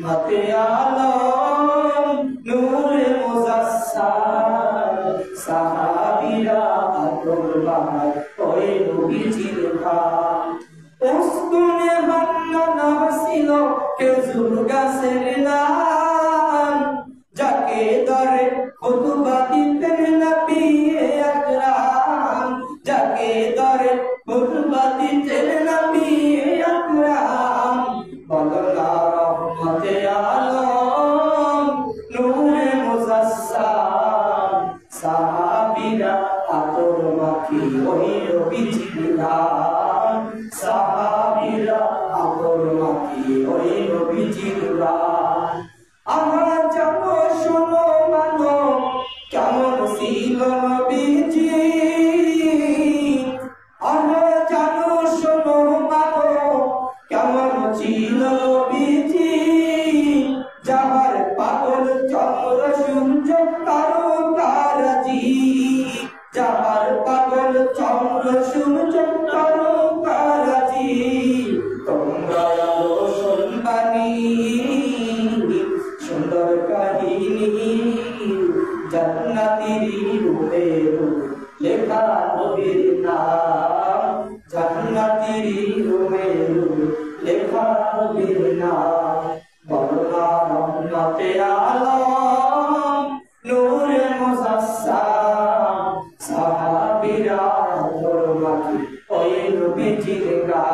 মতে আলম নূরে মুজাসসাম সাহাবীরা আতরবাহার ওই নবীজির ভাই উস্তুনে হান্নান ছিল খেজুর গাছের নাম যাকে ধরে খুতবা দিতেন নবী আকরাম যাকে ধরে খুতবা দিতেন নবী আকরাম বলনা রহমতে আলম নূরে মুজাসসাম সাহাবীরা আতর মাখি ওই নবীজির নাম সাহাবীরা আতর মাখি ওই নবীজির নাম আমরা জানো শোনো মানো কেমন ছিল নবীজি আমরা জানো শোনো মানো কেমন ছিল নবীজি যাবার পাগল চন্দ্র সূর্য তারকারাজি যাবার পাগল চন্দ্র সূর্য তারকারাজি তোমরা আলো শুনবানি সুন্দর কাহিনী জান্নাতের রূপে লেখা নবীর নাম জান্নাতের রূপে লেখা নবীর নাম বলনা রহমতে আলম নূরে মুজাসসাম সাহাবীরা আতর মাখি ওই নবীজির গান